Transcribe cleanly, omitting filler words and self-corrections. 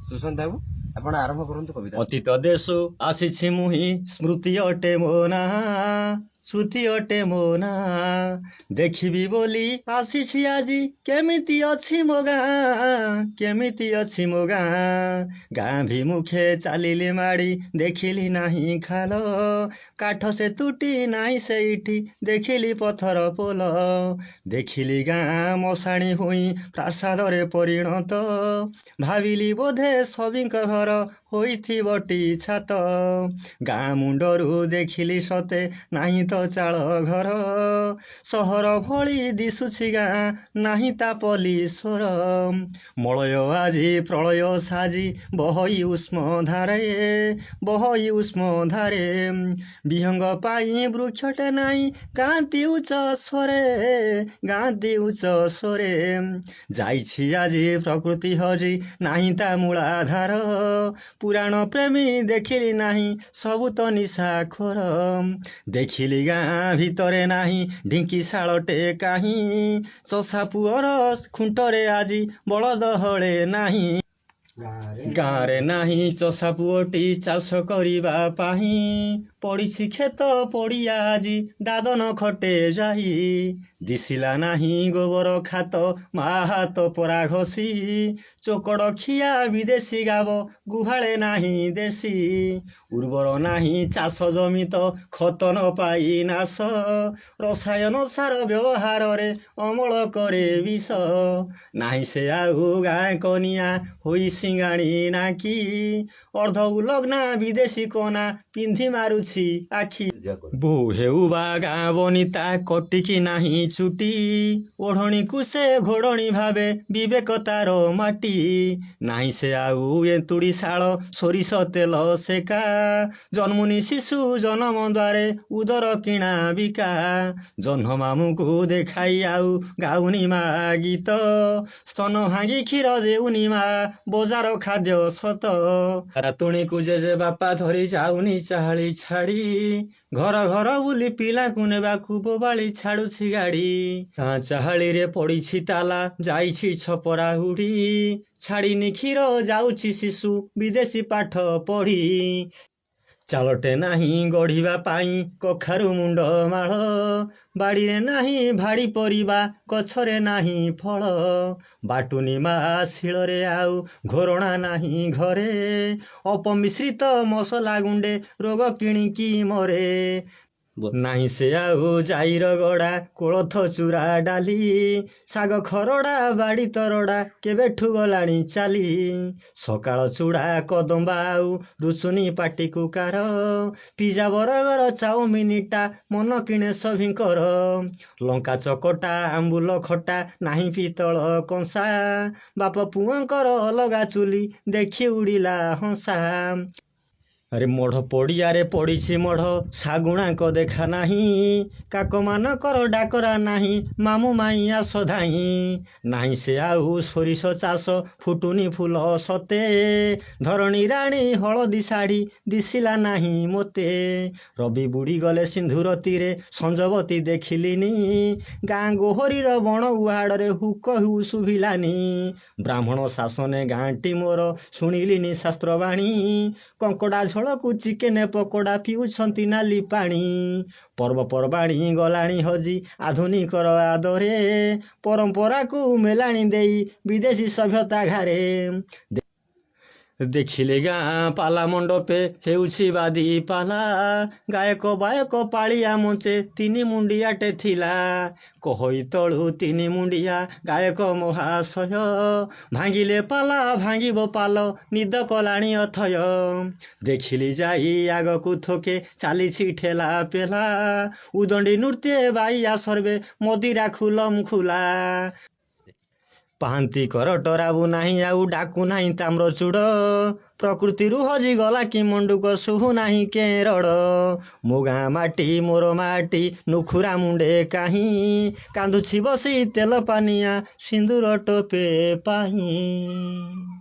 ସୁଶାନ୍ତ ବାବୁ ଆପଣ ଆରମ୍ଭ କରନ୍ତୁ କବିତା। ଅତୀତ ଦେଶ ଆସିଛି ମୁହିଁ ସ୍ମୃତି ଅଟେ ମୋ ନାଁ ଶ୍ରୁତି ଅଟେ ମୋ ନାଁ ଦେଖିବି ବୋଲି ଆସିଛି ଆଜି କେମିତି ଅଛି ମୋ ଗାଁ କେମିତି ଅଛି ମୋ ଗାଁ ଭିମୁଖେ ଚାଲିଲି ମାଡ଼ି ଦେଖିଲି ନାହିଁ ଖାଲ କାଠ ସେ ତୁଟି ନାହିଁ ସେଇଠି ଦେଖିଲି ପଥର ପୋଲ ଦେଖିଲି ଗାଁ ମଶାଣି ହୋଇ ପ୍ରାସାଦରେ ପରିଣତ ଭାବିଲି ବୋଧେ ସଭିଙ୍କ ଘର ହୋଇଥିବଟି ଛାତ ଗାଁ ମୁଣ୍ଡରୁ ଦେଖିଲି ସତେ ନାହିଁ ତ ଚାଳ ଘର ସହର ଭଳି ଦିଶୁଛି ଗାଁ ନାହିଁ ତା ପଲିଶ୍ୱର ମଳୟ ଆଜି ପ୍ରଳୟ ସାଜି ବହଇ ଉଷ୍ମ ଧାରେ ବିହଙ୍ଗ ପାଇଁ ବୃକ୍ଷଟେ ନାହିଁ ଗାଁତି ଉଚ୍ଚ ସ୍ୱରେ ଯାଇଛି ଆଜି ପ୍ରକୃତି ହଜି ନାହିଁ ତା ମୂଳାଧାର ପୁରାଣ ପ୍ରେମୀ ଦେଖିଲି ନାହିଁ ସବୁ ତ ନିଶାଖୋର ଦେଖିଲି ଗାଁ ଭିତରେ ନାହିଁ ଢିଙ୍କି ଶାଳଟେ କାହିଁ ଚଷା ପୁଅର ଖୁଣ୍ଟରେ ଆଜି ବଳଦ ହଳେ ନାହିଁ ଗାଁରେ ନାହିଁ ଚଷା ପୁଅଟି ଚାଷ କରିବା ପାଇଁ ପଡ଼ିଛି କ୍ଷେତ ପଡ଼ିଆ ଆଜି ଦାଦନ ଖଟେ ଯାଇ ଦିଶିଲା ନାହିଁ ଗୋବର ଖାତ ମା ହାତ ପରା ଘଷି ଚୋକଡ଼ ଖିଆ ବିଦେଶୀ ଗାବ ଗୁହାଳେ ନାହିଁ ଦେଶୀ ଉର୍ବର ନାହିଁ ଚାଷ ଜମି ତ ଖତ ନ ପାଇ ନାଶ ରସାୟନ ସାର ବ୍ୟବହାରରେ ଅମଳ କରେ ବିଷ ନାହିଁ ସେ ଆଉ ଗାଁ କନିଆ ହୋଇ ସିଙ୍ଗାଣି ନାକି ଅର୍ଦ୍ଧ ଉଲଗ୍ନା ବିଦେଶୀ କନା ପିନ୍ଧି ମାରୁଛି ଆଖି ବୋଉ ହେଉ ବା ଗାଁ ବନିତା କଟିକି ନାହିଁ ଚୁଟି ଓଢ଼ଣୀକୁ ସେ ଘୋଡ଼ଣୀ ଭାବେ ବିବେକ ତାର ମାଟି ନାହିଁ ସେ ଆଉ ଏନ୍ତୁଡ଼ି ଶାଳ ସୋରିଷ ତେଲ ସେକା ଜନ୍ମୁନି ଶିଶୁ ଜନମ ଦ୍ୱାରେ ଉଦର କିଣା ବିକା ଜହ୍ନ ମାମୁଁକୁ ଦେଖାଇ ଆଉ ଗାଉନି ମା ଗୀତ ସ୍ତନ ଭାଙ୍ଗି କ୍ଷୀର ଦେଉନି ମା ବଜାର ଖାଦ୍ୟ ସତ ରାତୁଣୀକୁ ଜେଜେ ବାପା ଧରି ଯାଉନି ଚାହାଳି ଛାଡ଼ି ଘର ଘର ବୁଲି ପିଲାକୁ ନେବାକୁ ବୋବାଳି ଛାଡୁଛି ଗାଡ଼ି ଗାଁ ଚାହାଳିରେ ପଡ଼ିଛି ତାଲା ଯାଇଛି ଛପରା ଉଡ଼ି ଛାଡ଼ିନି କ୍ଷୀର ଯାଉଛି ଶିଶୁ ବିଦେଶୀ ପାଠ ପଢ଼ି ଚାଲଟେ ନାହିଁ ଗଢ଼ିବା ପାଇଁ କଖାରୁ ମୁଣ୍ଡ ମାଳ ବାଡ଼ିରେ ନାହିଁ ଭାଡ଼ି ପରିବା ଗଛରେ ନାହିଁ ଫଳ ବାଟୁନି ମା ଶିଳରେ ଆଉ ଘୋରଣା ନାହିଁ ଘରେ ଅପମିଶ୍ରିତ ମସଲା ଗୁଣ୍ଡେ ରୋଗ କିଣିକି ମରେ ନାହିଁ ସେ ଆଉ ଜାଇର ଗଡ଼ା କୋଳଥ ଚୂରା ଡାଲି ଶାଗ ଖରଡ଼ା ବାଡ଼ି ତରଡ଼ା କେବେଠୁ ଗଲାଣି ଚାଲି ସକାଳ ଚୁଡ଼ା କଦମ୍ବା ଆଉ ରୁଚୁନି ପାଟିକୁ କାର ପିଜା ବରଗର ଚାଉମିନିଟା ମନ କିଣେ ସଭିଙ୍କର ଲଙ୍କା ଚକଟା ଆମ୍ବୁଲ ଖଟା ନାହିଁ ପିତଳ କଂସା ବାପ ପୁଅଙ୍କର ଅଲଗା ଚୁଲି ଦେଖି ଉଡ଼ିଲା ହଂସା ଆରେ ମଢ଼ ପଡ଼ିଆରେ ପଡ଼ିଛି ମଢ଼ ଶାଗୁଣାଙ୍କ ଦେଖା ନାହିଁ କାକମାନଙ୍କର ଡାକରା ନାହିଁ ମାମୁଁ ମାଇଁ ଆସ ଧାଇଁ ନାହିଁ ସେ ଆଉ ସୋରିଷ ଚାଷ ଫୁଟୁନି ଫୁଲ ସତେ ଧରଣୀ ରାଣୀ ହଳଦୀ ଶାଢ଼ୀ ଦିଶିଲା ନାହିଁ ମୋତେ ରବି ବୁଡ଼ି ଗଲେ ସିନ୍ଧୁର ତୀରେ ସଞ୍ଜବତୀ ଦେଖିଲିନି ଗାଁ ଗୋହରୀର ବଣ ଉହାଡ଼ରେ ହୁକ ହୁ ଶୁଭିଲାନି ବ୍ରାହ୍ମଣ ଶାସନେ ଗାଁଟି ମୋର ଶୁଣିଲିନି ଶାସ୍ତ୍ରବାଣୀ କଙ୍କଡ଼ା ଝୋଳକୁ ଚିକେନ ପକୋଡ଼ା ପିଉଛନ୍ତି ନାଲି ପାଣି ପର୍ବପର୍ବାଣୀ ଗଲାଣି ହଜି ଆଧୁନିକର ଆଦରେ ପରମ୍ପରାକୁ ମେଲାଣି ଦେଇ ବିଦେଶୀ ସଭ୍ୟତା ଘାରେ ଦେଖିଲେ ଗାଁ ପାଲା ମଣ୍ଡପେ ହେଉଛି ବାଦି ପାଲା ଗାୟକ ବାୟକ ପାଳିଆ ମଞ୍ଚେ ତିନି ମୁଣ୍ଡିଆଟେ ଥିଲା କହଇ ତଳୁ ତିନି ମୁଣ୍ଡିଆ ଗାୟକ ମହାଶୟ ଭାଙ୍ଗିଲେ ପାଲା ଭାଙ୍ଗିବ ପାଲ ନିଦ କଲାଣି ଅଥୟ ଦେଖିଲି ଯାଇ ଆଗକୁ ଥୋକେ ଚାଲିଛି ଠେଲା ପେଲା ଉଦଣ୍ଡି ନୃତ୍ୟ ବାଇଆ ସର୍ବେ ମଦିରା ଖୁଲମ ଖୁଲା ପାହାନ୍ତି କରଟରାବୁ ନାହିଁ ଆଉ ଡାକୁ ନାହିଁ ତାମ୍ର ଚୁଡ଼ ପ୍ରକୃତିରୁ ହଜିଗଲା କି ମଣ୍ଡୁକ ଶୁଭୁ ନାହିଁ କେରଡ଼ ମୋ ଗାଁ ମାଟି ମୋର ମାଟି ନୁଖୁରା ମୁଣ୍ଡେ କାହିଁ କାନ୍ଦୁଛି ବସି ତେଲ ପାନିଆ ସିନ୍ଦୁର ଟୋପେ ପାଇଁ।